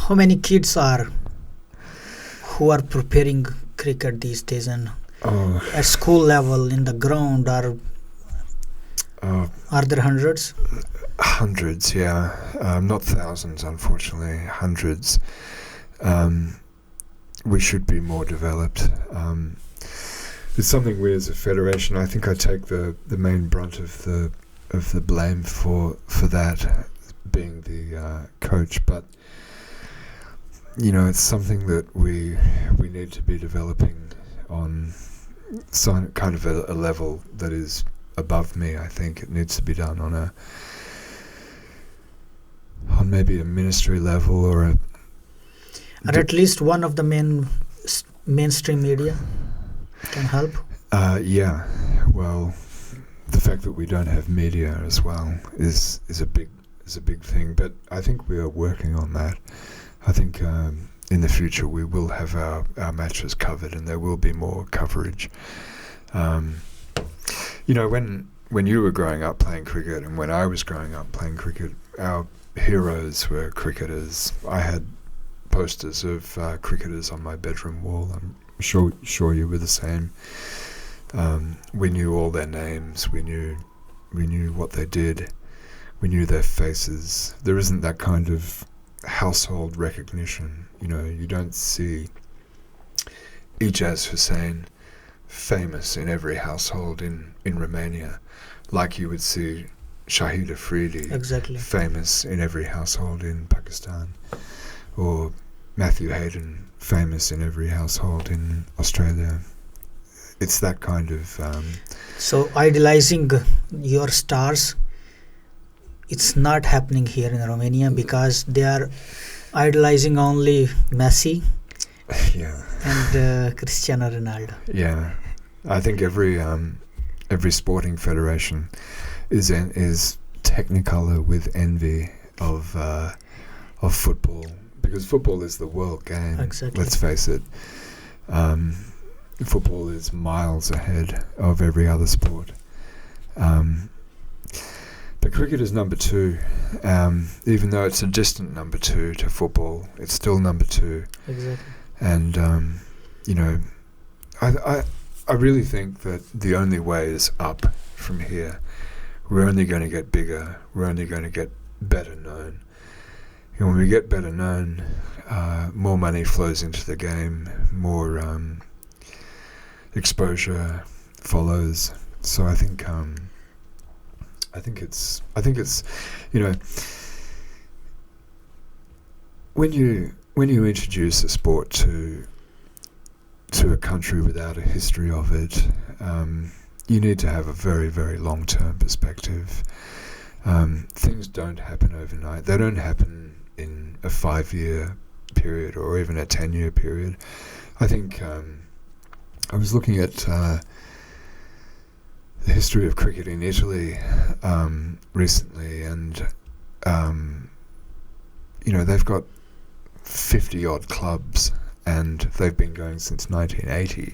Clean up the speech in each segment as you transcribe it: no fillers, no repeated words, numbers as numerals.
how many kids are who are preparing cricket these days, and at school level in the ground are there hundreds? Hundreds, yeah. Not thousands, unfortunately. Hundreds. We should be more developed. It's something we as a federation, I think I take the main brunt of the blame for that, being the coach, but it's something that we need to be developing on some kind of a level that is above me. I think it needs to be done on maybe a ministry level or at least one of the mainstream media can help. Yeah, well, the fact that we don't have media as well is a big thing, but I think we are working on that. I think in the future we will have our matches covered, and there will be more coverage. When you were growing up playing cricket, and when I was growing up playing cricket, our heroes were cricketers. I had posters of cricketers on my bedroom wall. I'm sure you were the same. We knew all their names. We knew what they did. We knew their faces. There isn't that kind of household recognition. You don't see Ijaz Hussain famous in every household in Romania, like you would see Shahid Afridi famous in every household in Pakistan, or Matthew Hayden famous in every household in Australia. It's that kind of... So idolizing your stars, it's not happening here in Romania because they are idolizing only Messi and Cristiano Ronaldo. Yeah, I think every sporting federation is technicolor with envy of football, because football is the world game. Exactly. Let's face it. Football is miles ahead of every other sport. But cricket is number two. Even though it's a distant number two to football, it's still number two. Exactly. And, I really think that the only way is up from here. We're only going to get bigger. We're only going to get better known. And when we get better known, more money flows into the game, more exposure follows. So I think it's when you introduce a sport to a country without a history of it, you need to have a very, very long-term perspective. Things don't happen overnight. They don't happen in a 5-year period or even a 10-year period. I think I was looking at the history of cricket in Italy recently, and they've got 50-odd clubs, and they've been going since 1980.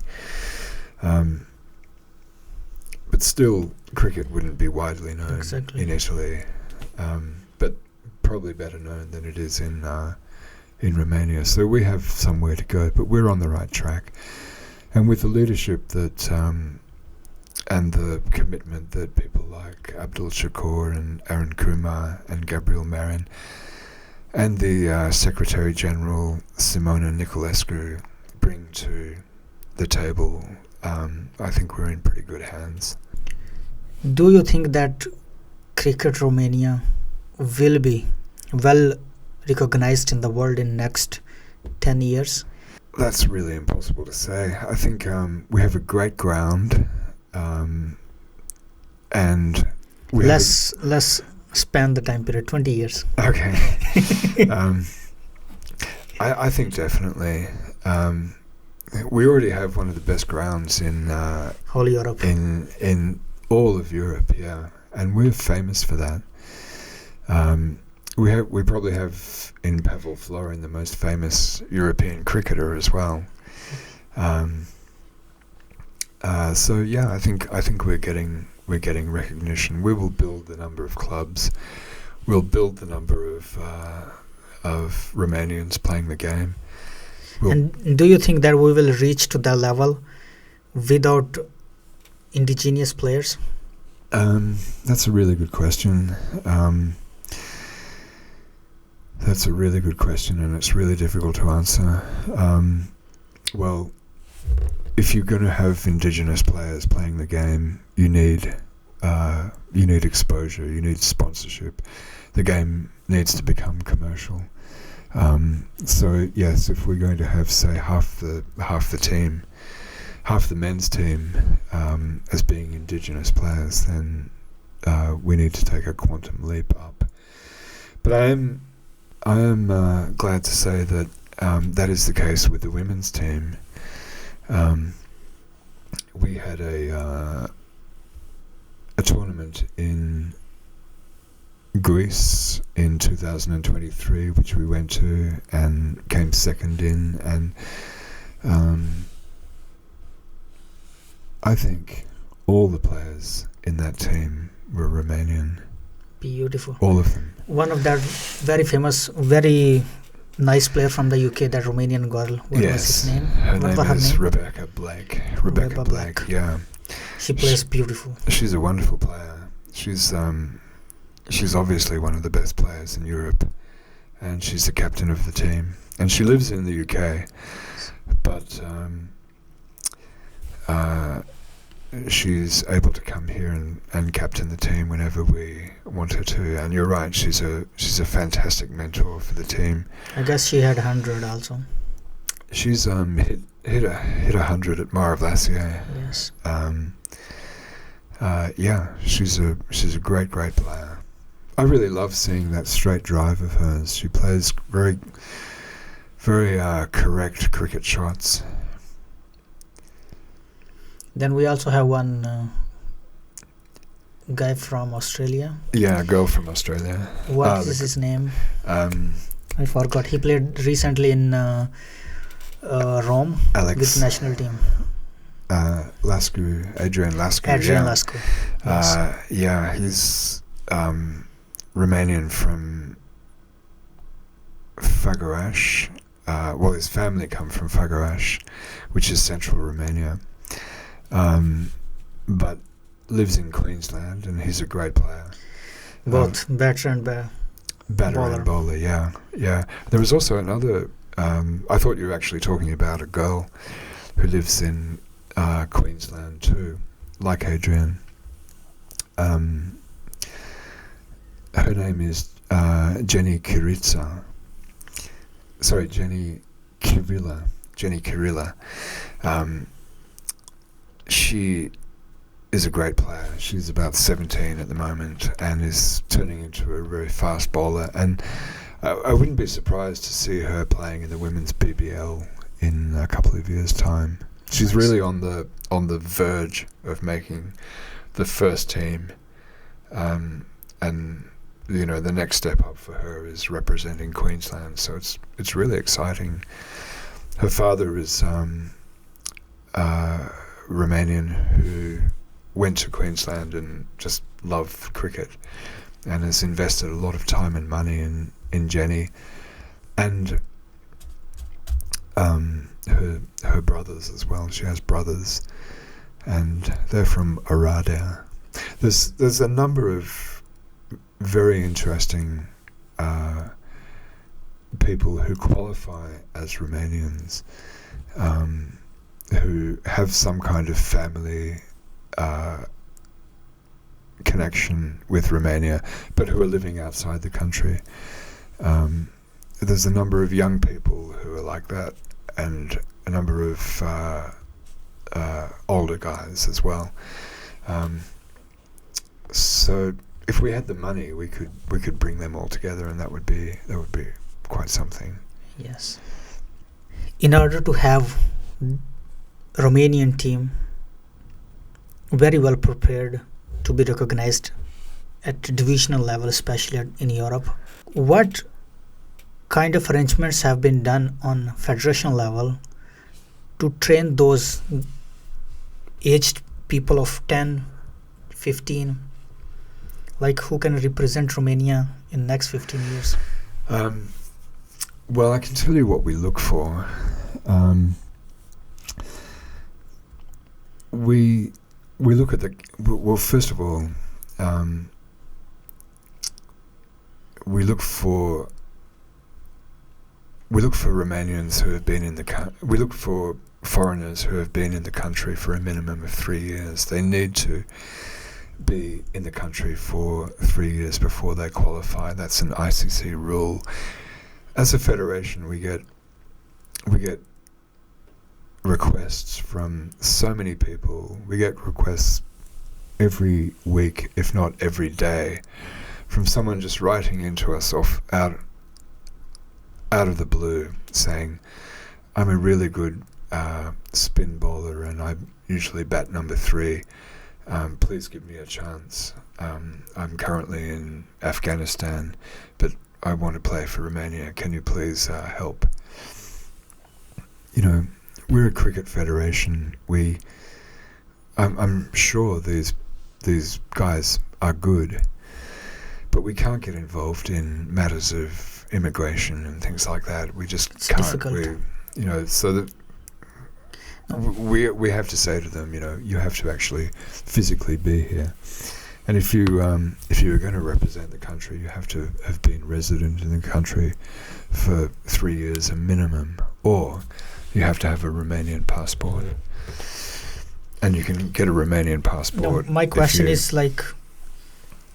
But still, cricket wouldn't be widely known in Italy, but probably better known than it is in Romania. So we have somewhere to go, but we're on the right track. And with the leadership that and the commitment that people like Abdul Shakur and Aaron Kumar and Gabriel Marin and the Secretary General Simona Niculescu bring to the table, I think we're in pretty good hands. Do you think that Cricket Romania will be well recognized in the world in next 10 years? That's really impossible to say. I think we have a great ground, and we let's span the time period, 20 years. Okay. I think definitely. We already have one of the best grounds in whole Europe. In all of Europe, yeah, and we're famous for that. We probably have in Pavel Florin the most famous European cricketer as well. So yeah, I think we're getting recognition. We will build the number of clubs. We'll build the number of Romanians playing the game. Well, And do you think that we will reach to that level without indigenous players? That's a really good question. That's a really good question, and it's really difficult to answer. Well, if you're going to have indigenous players playing the game, you need exposure, you need sponsorship. The game needs to become commercial. So yes, if we're going to have, say, half the team, half the men's team as being indigenous players, then we need to take a quantum leap up. But I am glad to say that that is the case with the women's team. We had a tournament in Greece in 2023, which we went to and came second in, and I think all the players in that team were Romanian. Beautiful. All of them. One of that very famous, very nice player from the UK, that Romanian girl. What was his name? Her What name was her is name? Rebecca Blake. Rebecca Blake, Blake. yeah. She plays beautiful. She's a wonderful player. She's obviously one of the best players in Europe, and she's the captain of the team. And she lives in the UK, but she's able to come here and captain the team whenever we want her to. And you're right, she's a fantastic mentor for the team. I guess she had 100 also. She's hit 100 at Maravlassier. Yes. Yeah, she's a great player. I really love seeing that straight drive of hers. She plays very correct cricket shots. Then we also have one guy from Australia. Yeah, a girl from Australia. What is his name? I forgot. He played recently in Rome Alex with national team. Adrian Lascu. Adrian Lascu. Yes. Yeah, he's Romanian from Făgăraș. Well, his family come from Făgăraș, which is central Romania. But lives in Queensland, and he's a great player. Both batter and batter and bowler, yeah. There was also another. I thought you were actually talking about a girl who lives in Queensland too, like Adrian. Her name is Jenny Kirilla. Jenny Kirilla. She is a great player. She's about 17 at the moment and is turning into a very fast bowler. And I wouldn't be surprised to see her playing in the women's BBL in a couple of years' time. She's really on the verge of making the first team, and the next step up for her is representing Queensland. So it's really exciting. Her father is Romanian, who went to Queensland and just loved cricket and has invested a lot of time and money in Jenny, and her brothers as well. She has brothers, and they're from Oradea. There's a number of very interesting people who qualify as Romanians, who have some kind of family connection with Romania, but who are living outside the country. There's a number of young people who are like that, and a number of older guys as well. So if we had the money, we could bring them all together, and that would be quite something. Yes. In order to have Romanian team very well prepared to be recognized at divisional level, especially in Europe, what kind of arrangements have been done on federation level to train those aged people of 10, 15, like who can represent Romania in next 15 years? Well, I can tell you what we look for. We look at well. First of all, we look for Romanians who have been in the we look for foreigners who have been in the country for a minimum of 3 years. They need to be in the country for 3 years before they qualify. That's an ICC rule. As a federation, we get requests from so many people. We get requests every week, if not every day, from someone just writing into us out of the blue, saying, "I'm a really good spin bowler, and I usually bat number 3. Please give me a chance. I'm currently in Afghanistan, but I want to play for Romania. Can you please help?" You know, we're a cricket federation. I'm sure these guys are good, but we can't get involved in matters of immigration and things like that. We just It's can't. difficult. So that we have to say to them, you have to actually physically be here. And if you're going to represent the country, you have to have been resident in the country for 3 years a minimum, or you have to have a Romanian passport. And you can get a Romanian passport. My question is like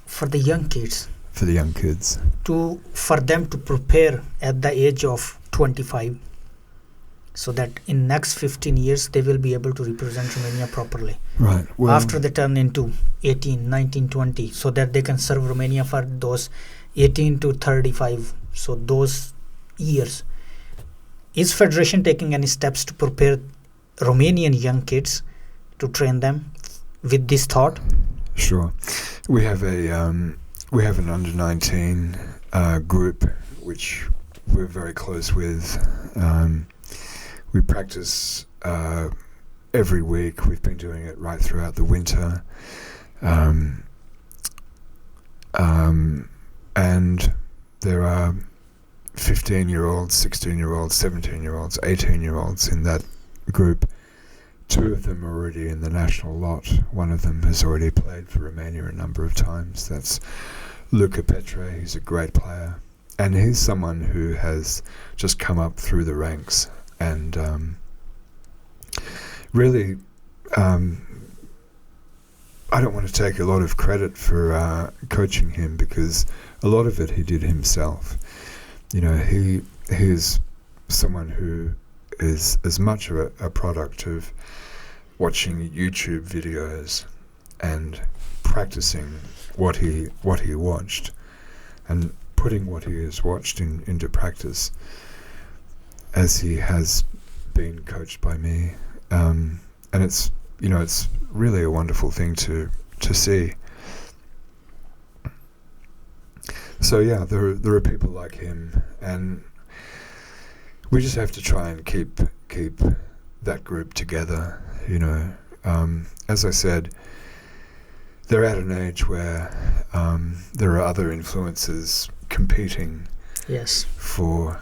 for the young kids. For the young kids. For them to prepare at the age of 25, so that in next 15 years they will be able to represent Romania properly. Right. Well, after they turn into 18, 19, 20, so that they can serve Romania for those 18 to 35, so those years. Is Federation taking any steps to prepare Romanian young kids to train them with this thought? Sure. We have an under-19 group which we're very close with. We practice every week. We've been doing it right throughout the winter. And there are 15-year-olds, 16-year-olds, 17-year-olds, 18-year-olds in that group. 2 of them are already in the national lot. 1 of them has already played for Romania a number of times. That's Luca Petre. He's a great player. And he's someone who has just come up through the ranks. And really, I don't want to take a lot of credit for coaching him, because a lot of it he did himself. He is someone who is as much a product of watching YouTube videos and practicing what he watched and putting what he has watched into practice, as he has been coached by me. And it's really a wonderful thing to see. So yeah, there are people like him, and we just have to try and keep that group together. As I said, they're at an age where there are other influences competing for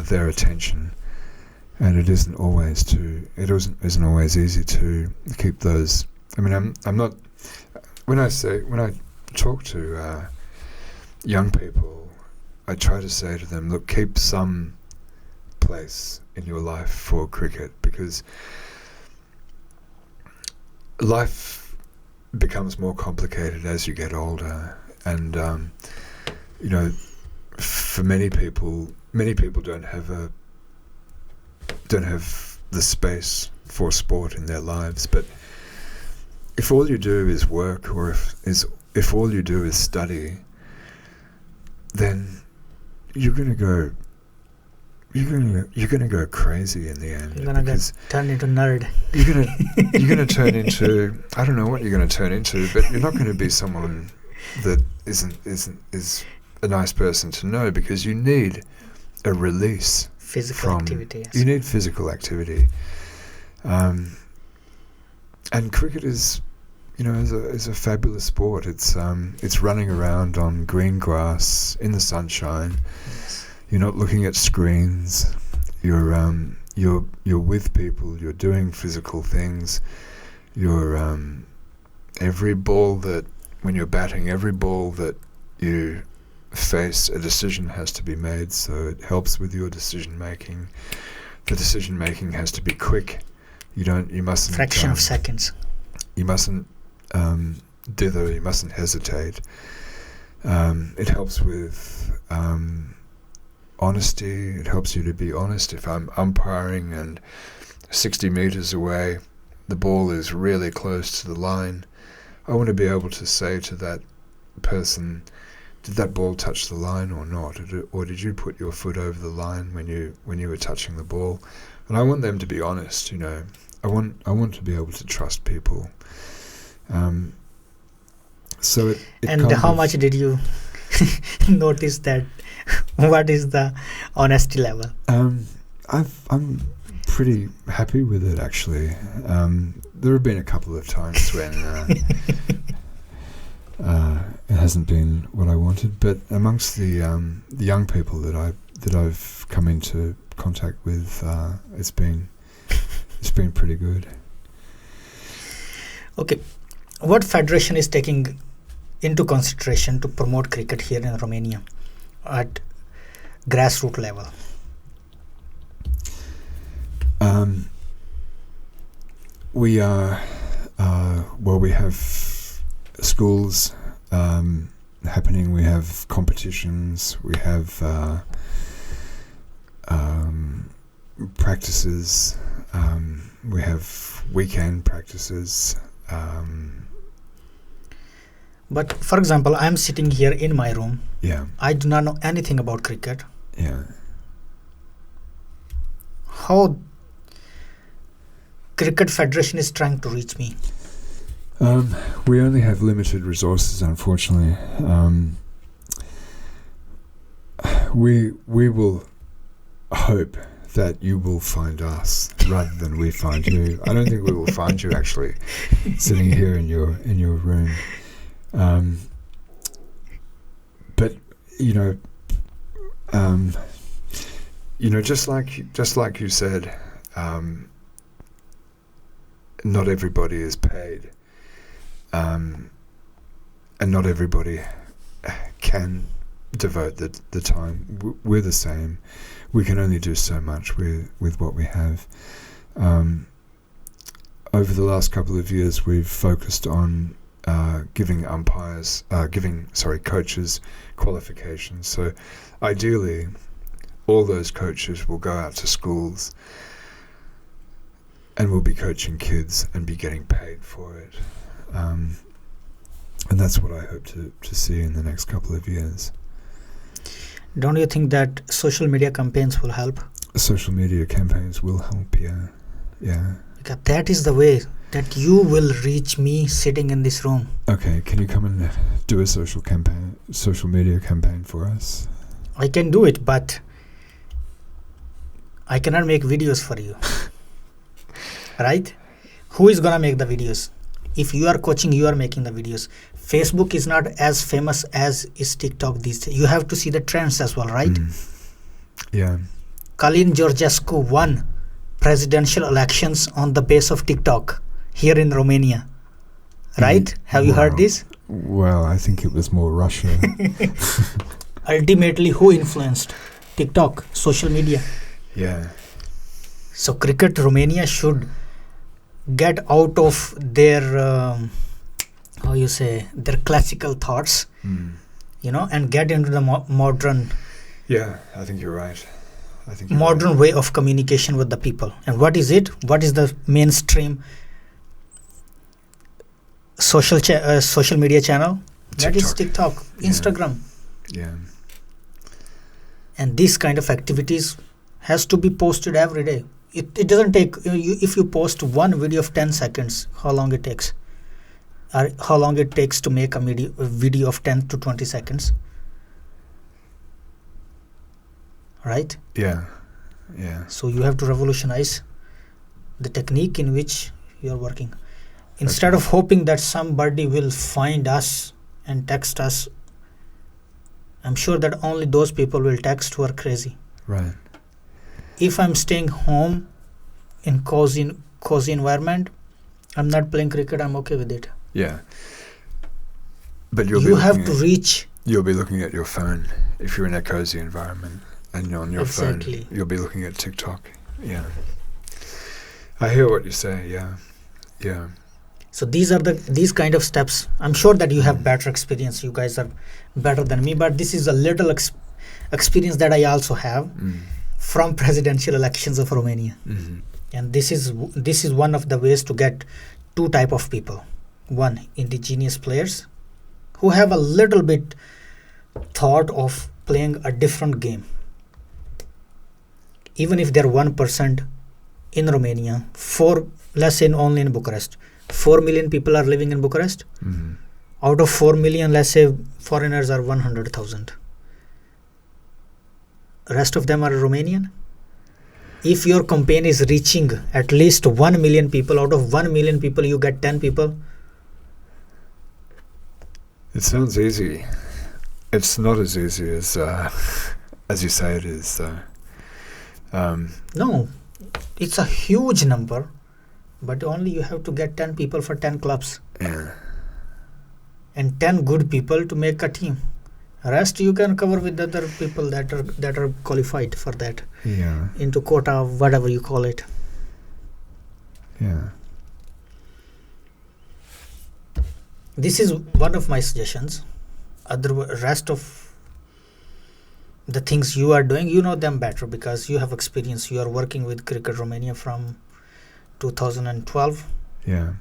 their attention, and it isn't always easy to keep those. I mean, I'm not, when I talk to young people, I try to say to them, look, keep some place in your life for cricket, because life becomes more complicated as you get older, and for many people don't have the space for sport in their lives. But if all you do is work, or if all you do is study, then you're gonna go crazy in the end. You're gonna turn into nerd. You're gonna turn into, I don't know what you're gonna turn into, but you're not gonna be someone that is a nice person to know, because you need a release. Physical activity. Yes. You need physical activity. And cricket is a fabulous sport. It's running around on green grass in the sunshine. Yes. You're not looking at screens. You're with people. You're doing physical things. You're every ball that when you're batting, every ball that you face, a decision has to be made. So it helps with your decision making. The decision making has to be quick. You mustn't fraction of seconds. You mustn't dither. You mustn't hesitate. It helps with honesty. It helps you to be honest. If I'm umpiring and 60 meters away, the ball is really close to the line, I want to be able to say to that person, did that ball touch the line or not? Or did you put your foot over the line when you were touching the ball? And I want them to be honest, you know. I want to be able to trust people. So it and how much did you notice that? What is the honesty level? I'm pretty happy with it, actually. There have been a couple of times when it hasn't been what I wanted, but amongst the young people that I've come into contact with, it's been pretty good. Okay, what federation is taking into consideration to promote cricket here in Romania at grassroots level? We are we have schools happening. We have competitions. We have practices. We have weekend practices. But for example, I'm sitting here in my room. Yeah. I do not know anything about cricket. Yeah. How Cricket Federation is trying to reach me? We only have limited resources, unfortunately. We will hope that you will find us rather than we find you. I don't think we will find you actually sitting here in your room. But just like you said, not everybody is paid, and not everybody can devote the time. We're the same. We can only do so much with what we have. Over the last couple of years, we've focused on giving coaches qualifications. So ideally, all those coaches will go out to schools and will be coaching kids and be getting paid for it. And that's what I hope to see in the next couple of years. Don't you think that social media campaigns will help? Social media campaigns will help, yeah. Yeah. Because that is the way that you will reach me sitting in this room. Okay, can you come and do a social media campaign for us? I can do it, but I cannot make videos for you. Right? Who is gonna make the videos? If you are coaching, you are making the videos. Facebook is not as famous as is TikTok these days. You have to see the trends as well, right? Yeah. Călin Georgescu won presidential elections on the base of TikTok here in Romania. Right? Have you heard this? Well, I think it was more Russia. Ultimately, who influenced? TikTok, social media. Yeah. So Cricket Romania should get out of their their classical thoughts, and get into the modern. Yeah, I think you're right. Modern way of communication with the people. And what is it? What is the mainstream social media channel? TikTok. That is TikTok, Instagram. Yeah. And this kind of activities has to be posted every day. It doesn't take, if you post one video of 10 seconds, how long it takes? Or how long it takes to make a video of 10 to 20 seconds? Right? Yeah. Yeah. So you have to revolutionize the technique in which you are working. Instead of hoping that somebody will find us and text us I'm sure that only those people will text who are crazy. Right. If I'm staying home in cozy environment, I'm not playing cricket, I'm okay with it. Yeah. But you'll You have to reach. You'll be looking at your phone if you're in a cozy environment, and on your Exactly. phone you'll be looking at TikTok. Yeah. I hear what you say. Yeah. Yeah. So these kind of steps. I'm sure that you have better experience. You guys are better than me, but this is a little experience that I also have from presidential elections of Romania. Mm-hmm. And this is one of the ways to get two type of people. One, indigenous players who have a little bit thought of playing a different game. Even if they're 1% in Romania, let's say only in Bucharest, 4 million people are living in Bucharest. Mm-hmm. Out of 4 million, let's say foreigners are 100,000. Rest of them are Romanian. If your campaign is reaching at least 1 million people, out of 1 million people you get 10 people. It sounds easy. It's not as easy as you say it is, though. No, it's a huge number, but only you have to get 10 people for 10 clubs. Yeah. And 10 good people to make a team. Rest you can cover with other people that are qualified for that. Yeah. Into quota, whatever you call it. Yeah. This is one of my suggestions. Rest of the things you are doing, you know them better because you have experience. You are working with Cricket Romania from 2012. Yeah.